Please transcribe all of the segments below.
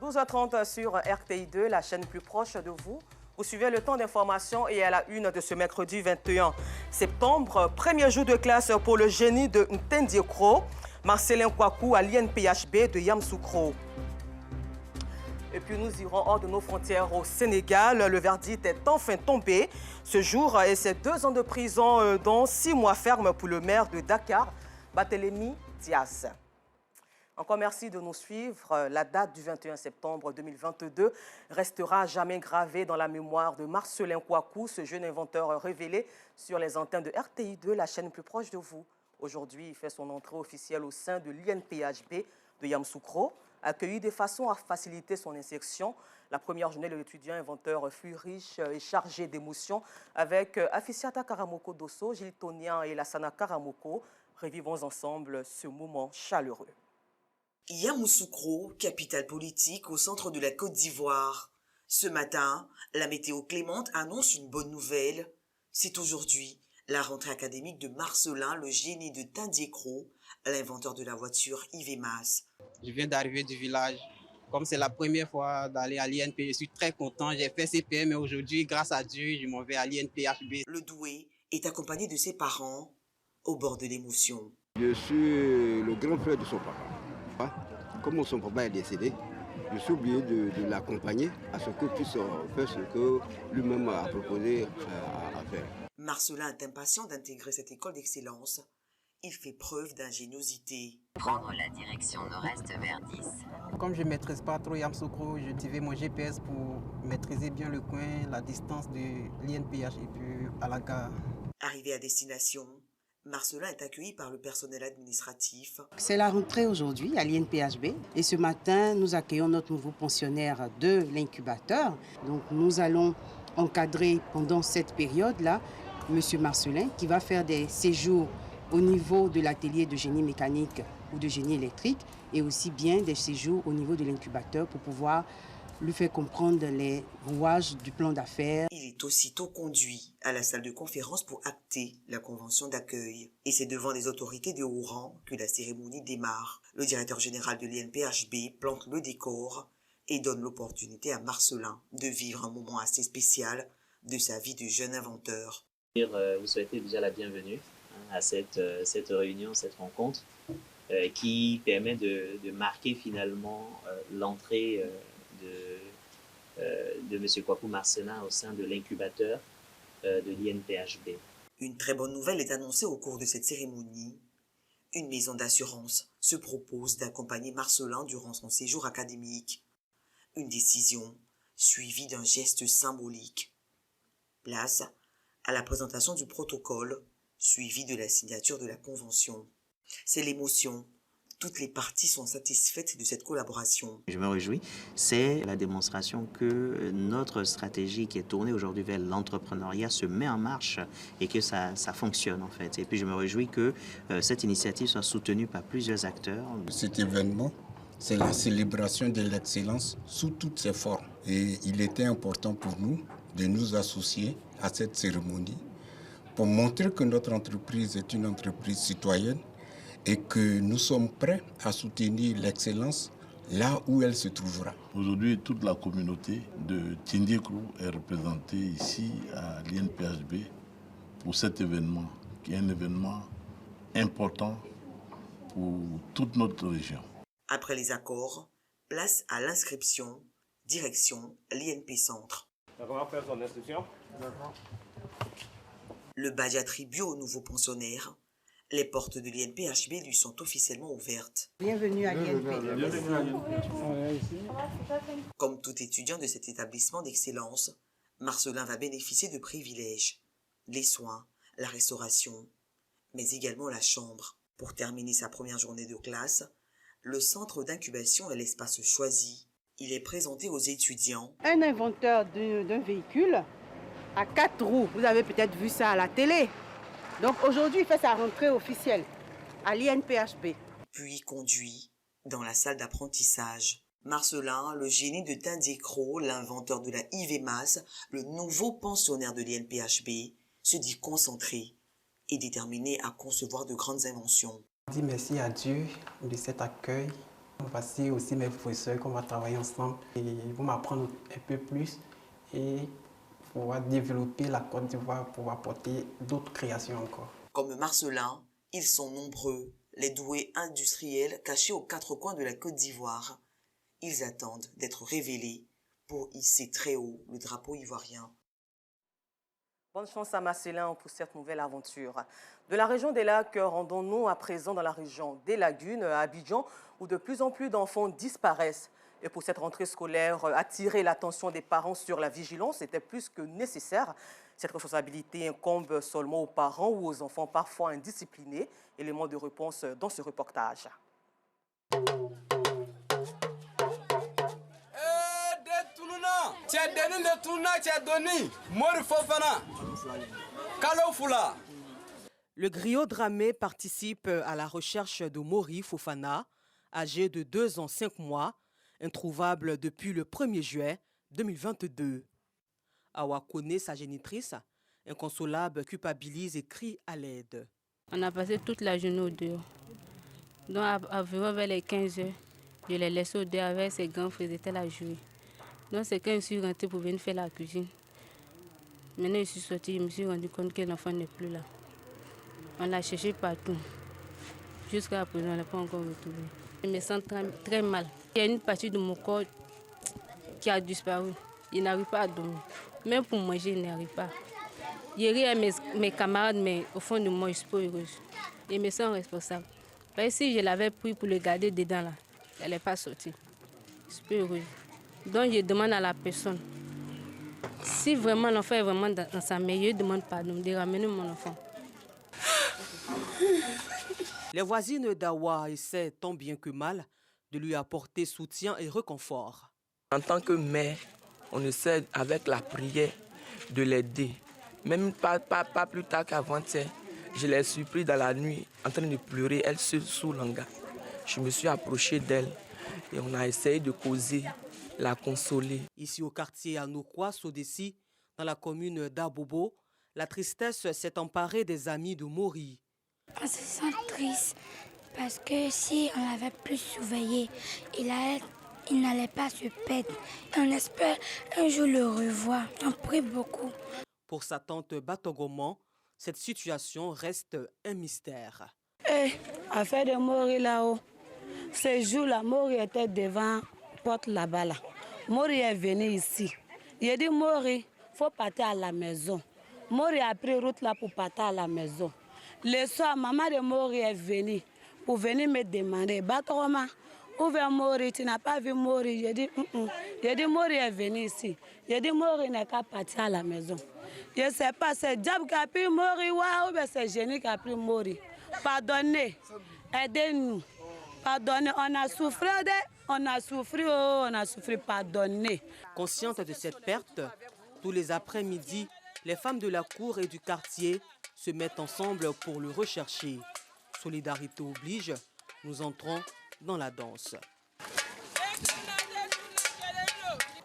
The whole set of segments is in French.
12h30 sur RTI2, la chaîne plus proche de vous. Vous suivez le temps d'information et à la une de ce mercredi 21 septembre, premier jour de classe pour le génie de Ntendiekro, Marcelin Kouakou à l'INPHB de Yamoussoukro. Et puis nous irons hors de nos frontières au Sénégal. Le verdict est enfin tombé ce jour et c'est 2 ans de prison dont 6 mois ferme pour le maire de Dakar, Barthélémy Dias. Encore merci de nous suivre. La date du 21 septembre 2022 restera à jamais gravée dans la mémoire de Marcelin Kouakou, ce jeune inventeur révélé sur les antennes de RTI2, la chaîne plus proche de vous. Aujourd'hui, il fait son entrée officielle au sein de l'INPHB de Yamoussoukro. Accueilli de façon à faciliter son insertion, la première journée de l'étudiant inventeur fut riche et chargée d'émotions avec Afisiata Karamoko Dosso, Gilles Tonian et Lassana Karamoko. Revivons ensemble ce moment chaleureux. Yamoussoukro, capitale politique au centre de la Côte d'Ivoire. Ce matin, la météo clémente annonce une bonne nouvelle. C'est aujourd'hui la rentrée académique de Marcelin, le génie de Ntendiekro, l'inventeur de la voiture IVMAS. Je viens d'arriver du village. Comme c'est la première fois d'aller à l'INP, je suis très content. J'ai fait CPM et aujourd'hui, grâce à Dieu, je m'en vais à l'INPHB. Le doué est accompagné de ses parents au bord de l'émotion. Je suis le grand frère de son papa. Comme son papa est décédé, je suis obligé de l'accompagner à ce qu'il puisse faire ce que lui-même a proposé à faire. Marcelin est impatient d'intégrer cette école d'excellence. Il fait preuve d'ingéniosité. Prendre la direction nord-est vers 10. Comme je ne maîtrise pas trop Yamoussoukro, je activais mon GPS pour maîtriser bien le coin, la distance de l'INPH et puis à la gare. Arrivé à destination, Marcelin est accueilli par le personnel administratif. C'est la rentrée aujourd'hui à l'INPHB et ce matin, nous accueillons notre nouveau pensionnaire de l'incubateur. Donc nous allons encadrer pendant cette période-là M. Marcelin qui va faire des séjours au niveau de l'atelier de génie mécanique ou de génie électrique et aussi bien des séjours au niveau de l'incubateur pour pouvoir lui faire comprendre les rouages du plan d'affaires. Il est aussitôt conduit à la salle de conférence pour acter la convention d'accueil. Et c'est devant les autorités de haut rang que la cérémonie démarre. Le directeur général de l'INPHB plante le décor et donne l'opportunité à Marcelin de vivre un moment assez spécial de sa vie de jeune inventeur. Vous souhaitez déjà la bienvenue à cette réunion, cette rencontre qui permet de marquer finalement l'entrée de M. Kouakou Marcelin au sein de l'incubateur de l'INPHB. Une très bonne nouvelle est annoncée au cours de cette cérémonie. Une maison d'assurance se propose d'accompagner Marcelin durant son séjour académique. Une décision suivie d'un geste symbolique. Place à la présentation du protocole, suivi de la signature de la convention. C'est l'émotion. Toutes les parties sont satisfaites de cette collaboration. Je me réjouis. C'est la démonstration que notre stratégie qui est tournée aujourd'hui vers l'entrepreneuriat se met en marche et que ça fonctionne en fait. Et puis je me réjouis que cette initiative soit soutenue par plusieurs acteurs. Cet événement, c'est la célébration de l'excellence sous toutes ses formes. Et il était important pour nous de nous associer à cette cérémonie pour montrer que notre entreprise est une entreprise citoyenne et que nous sommes prêts à soutenir l'excellence là où elle se trouvera. Aujourd'hui, toute la communauté de Ntendiekro est représentée ici à l'INPHB pour cet événement, qui est un événement important pour toute notre région. Après les accords, place à l'inscription, direction l'INP Centre. Comment faire son inscription? Le badge attribué au nouveau pensionnaire. Les portes de l'INPHB lui sont officiellement ouvertes. Bienvenue à l'INP. Comme tout étudiant de cet établissement d'excellence, Marcelin va bénéficier de privilèges. Les soins, la restauration, mais également la chambre. Pour terminer sa première journée de classe, le centre d'incubation est l'espace choisi. Il est présenté aux étudiants. Un inventeur d'un véhicule à 4 roues, vous avez peut-être vu ça à la télé. Donc aujourd'hui, il fait sa rentrée officielle à l'INPHB. Puis conduit dans la salle d'apprentissage. Marcelin, le génie de Ntendiekro, l'inventeur de la IVMAS, le nouveau pensionnaire de l'INPHB, se dit concentré et déterminé à concevoir de grandes inventions. Je dis merci à Dieu de cet accueil Voici aussi mes professeurs qu'on va travailler ensemble et ils vont m'apprendre un peu plus et pouvoir développer la Côte d'Ivoire pour apporter d'autres créations encore. Comme Marcelin, ils sont nombreux, les doués industriels cachés aux quatre coins de la Côte d'Ivoire. Ils attendent d'être révélés pour hisser très haut le drapeau ivoirien. Bonne chance à Marcelin pour cette nouvelle aventure. De la région des lacs, rendons-nous à présent dans la région des lagunes, à Abidjan, où de plus en plus d'enfants disparaissent. Et pour cette rentrée scolaire, attirer l'attention des parents sur la vigilance était plus que nécessaire. Cette responsabilité incombe seulement aux parents ou aux enfants parfois indisciplinés. Élément de réponse dans ce reportage. Le griot Dramé participe à la recherche de Mori Fofana, âgé de 2 ans 5 mois, introuvable depuis le 1er juillet 2022. Awa connaît sa génitrice, inconsolable, culpabilise et crie à l'aide. On a passé toute la journée au dehors. Donc vers les 15 heures, je l'ai laissé au dehors avec ses grands frères, ils étaient là à jouer. Donc c'est quand je suis rentrée pour venir faire la cuisine. Maintenant je suis sortie, je me suis rendu compte que l'enfant n'est plus là. On l'a cherché partout. Jusqu'à présent, on ne l'a pas encore retrouvé. Je me sens très mal. Il y a une partie de mon corps qui a disparu. Il n'arrive pas à dormir. Même pour manger, il n'arrive pas. Je ris à mes camarades, mais au fond de moi, je suis pas heureuse. Je me sens responsable. Parce que si je l'avais pris pour le garder dedans, là, elle n'est pas sortie. Je suis pas heureuse. Donc je demande à la personne, si vraiment l'enfant est vraiment dans sa meilleure, je demande pardon de ramener mon enfant. Les voisines d'Awa essaient tant bien que mal de lui apporter soutien et réconfort. En tant que mère, on essaie avec la prière de l'aider. Même pas plus tard qu'avant-hier, je l'ai surpris dans la nuit en train de pleurer, elle seule sous l'hangar. Je me suis approché d'elle et on a essayé de causer, la consoler. Ici au quartier Anoukwa, Sodessi, dans la commune d'Abobo, la tristesse s'est emparée des amis de Mori. On se sent triste parce que si on l'avait plus surveillé, il n'allait pas se perdre. On espère un jour le revoir. On prie beaucoup. Pour sa tante Batogoman, cette situation reste un mystère. Affaire de Mori là-haut. Ce jour-là, Mori était devant la porte là-bas. Là. Mori est venu ici. Il a dit, Mori, il faut partir à la maison. Mori a pris route là pour partir à la maison. Le soir, maman de Mori est venue pour venir me demander, Batoma, où va Mori? Tu n'as pas vu Mori? J'ai dit, Mori est venu ici. J'ai dit, Mori n'est qu'à partir à la maison. Je ne sais pas, c'est Diab qui a pris Mori ou c'est Génie qui a pris Mori. Pardonnez, aidez-nous. Pardonnez, on a souffert, pardonnez. Consciente de cette perte, tous les après-midi, les femmes de la cour et du quartier se mettent ensemble pour le rechercher. Solidarité oblige, nous entrons dans la danse.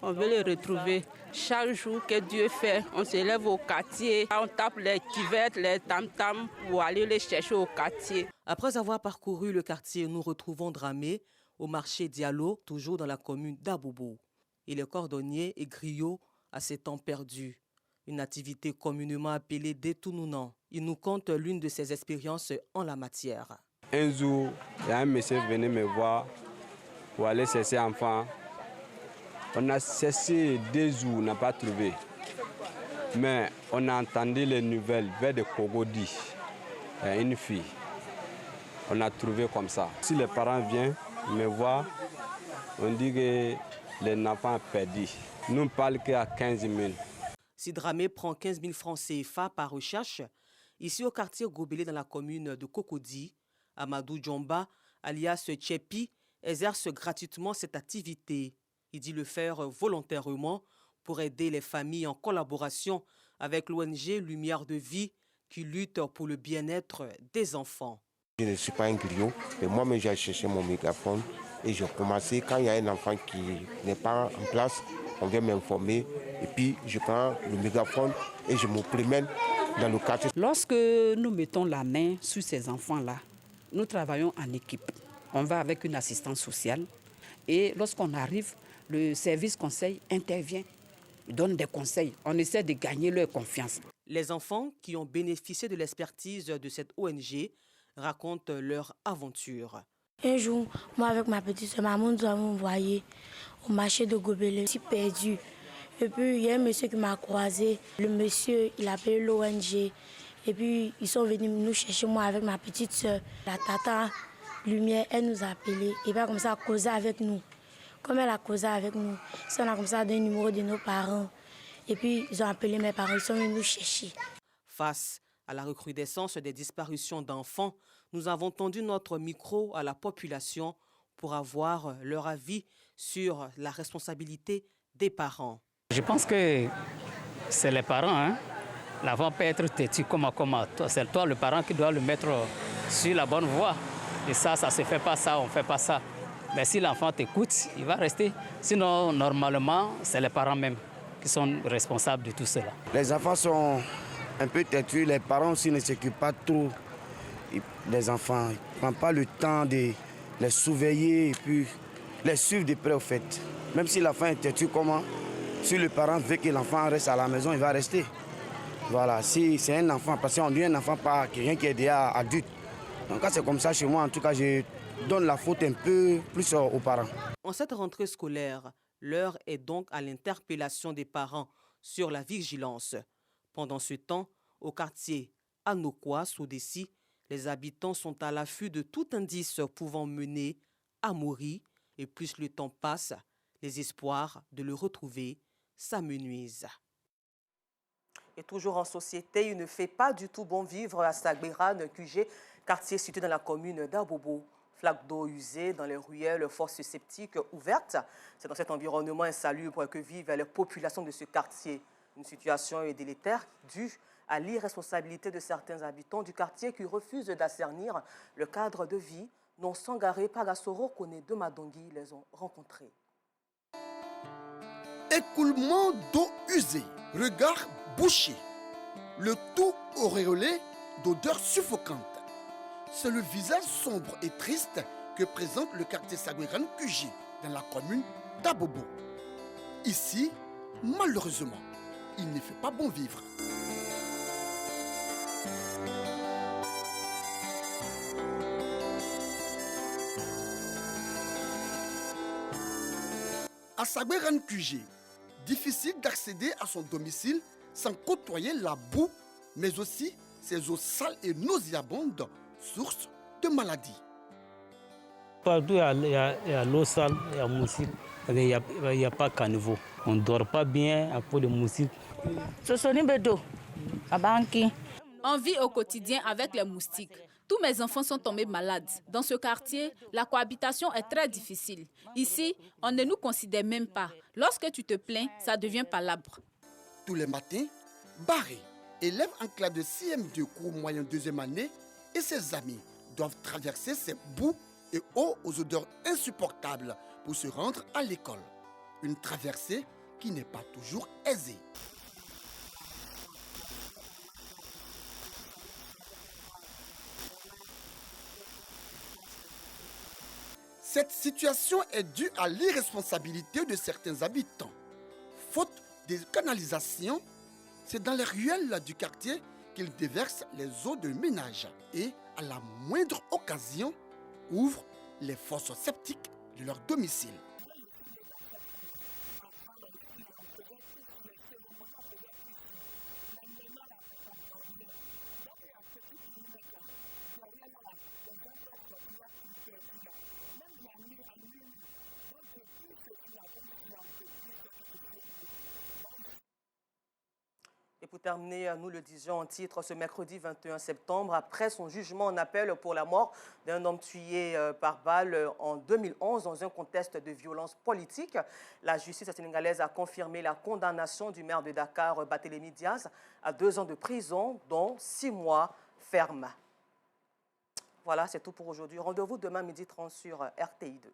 On veut les retrouver. Chaque jour que Dieu fait, on se lève au quartier, on tape les cuvettes, les tam-tams pour aller les chercher au quartier. Après avoir parcouru le quartier, nous retrouvons Dramé au marché Diallo, toujours dans la commune d'Abobo. Il est cordonnier et griot à ses temps perdus. Une activité communément appelée détournant. Il nous conte l'une de ses expériences en la matière. Un jour, il y a un monsieur venu me voir pour aller chercher un enfant. On a cherché 2 jours, on n'a pas trouvé. Mais on a entendu les nouvelles vers de Kogodi, une fille. On a trouvé comme ça. Si les parents viennent me voir, on dit que les enfants sont perdus. Nous ne parlons qu'à 15 000. Si Dramé prend 15 000 francs CFA par recherche, ici au quartier Gobelé dans la commune de Cocody, Amadou Djomba, alias Tchepi, exerce gratuitement cette activité. Il dit le faire volontairement pour aider les familles en collaboration avec l'ONG Lumière de Vie qui lutte pour le bien-être des enfants. Je ne suis pas un griot, mais moi-même j'ai cherché mon mégaphone et j'ai commencé, quand il y a un enfant qui n'est pas en place, on vient m'informer et puis je prends le mégaphone et je me promène dans le quartier. Lorsque nous mettons la main sur ces enfants-là, nous travaillons en équipe. On va avec une assistance sociale et lorsqu'on arrive, le service conseil intervient, donne des conseils. On essaie de gagner leur confiance. Les enfants qui ont bénéficié de l'expertise de cette ONG racontent leur aventure. Un jour, moi avec ma petite soeur, maman nous avons envoyé au marché de Gobelin. Je suis perdue. Et puis, il y a un monsieur qui m'a croisé. Le monsieur, il a appelé l'ONG. Et puis, ils sont venus nous chercher, moi avec ma petite soeur. La tata Lumière, elle nous a appelés. Et puis, comme ça, elle a causé avec nous. Comme elle a causé avec nous, on a comme ça donné le numéro de nos parents. Et puis, ils ont appelé mes parents, ils sont venus nous chercher. Face à la recrudescence des disparitions d'enfants, nous avons tendu notre micro à la population pour avoir leur avis sur la responsabilité des parents. Je pense que c'est les parents. Hein? L'enfant peut être têtu comme. C'est toi, le parent, qui doit le mettre sur la bonne voie. Et ça ne se fait pas ça, on ne fait pas ça. Mais si l'enfant t'écoute, il va rester. Sinon, normalement, c'est les parents même qui sont responsables de tout cela. Les enfants sont un peu têtus, les parents aussi ne s'occupent pas trop des enfants. Ils ne prennent pas le temps de les surveiller et puis les suivre de près au fait. Même si l'enfant est têtu, comment? Si le parent veut que l'enfant reste à la maison, il va rester. Voilà, si c'est un enfant, parce qu'on dit un enfant, pas quelqu'un qui est déjà adulte. Donc quand c'est comme ça chez moi, en tout cas, je donne la faute un peu plus aux parents. En cette rentrée scolaire, l'heure est donc à l'interpellation des parents sur la vigilance. Pendant ce temps, au quartier Anoukwa, Soudessi, les habitants sont à l'affût de tout indice pouvant mener à mourir. Et plus le temps passe, les espoirs de le retrouver s'amenuisent. Et toujours en société, il ne fait pas du tout bon vivre à Sagbérane, QG, quartier situé dans la commune d'Abobo. Flaques d'eau usées dans les ruelles, fosses septiques ouvertes. C'est dans cet environnement insalubre que vivent les populations de ce quartier. Une situation délétère due à l'irresponsabilité de certains habitants du quartier qui refusent d'assainir le cadre de vie. Non Sangaré, Pagasoro, Kone de Madongui les ont rencontrés. Écoulement d'eau usée, regard bouché, le tout auréolé d'odeurs suffocantes. C'est le visage sombre et triste que présente le quartier Sagbérane QG dans la commune d'Abobo. Ici, malheureusement, il ne fait pas bon vivre. À Sagbérane QG, difficile d'accéder à son domicile sans côtoyer la boue, mais aussi ses eaux sales et nauséabondes, source de maladies. Partout, il y a l'eau sale, il y a moussile, il n'y a pas caniveau. On ne dort pas bien à cause de moussile. On vit au quotidien avec les moustiques. Tous mes enfants sont tombés malades. Dans ce quartier, la cohabitation est très difficile. Ici, on ne nous considère même pas. Lorsque tu te plains, ça devient palabre. Tous les matins, Barré, élève en classe de 6e de cours moyen 2e année, et ses amis doivent traverser ces boues et eaux aux odeurs insupportables pour se rendre à l'école. Une traversée qui n'est pas toujours aisée. Cette situation est due à l'irresponsabilité de certains habitants. Faute de canalisation, c'est dans les ruelles du quartier qu'ils déversent les eaux de ménage et, à la moindre occasion, ouvrent les fosses septiques de leur domicile. Et pour terminer, nous le disions en titre, ce mercredi 21 septembre, après son jugement en appel pour la mort d'un homme tué par balle en 2011 dans un contexte de violence politique, la justice sénégalaise a confirmé la condamnation du maire de Dakar, Barthélémy Diaz, à 2 ans de prison, dont 6 mois ferme. Voilà, c'est tout pour aujourd'hui. Rendez-vous demain 12h30 sur RTI2.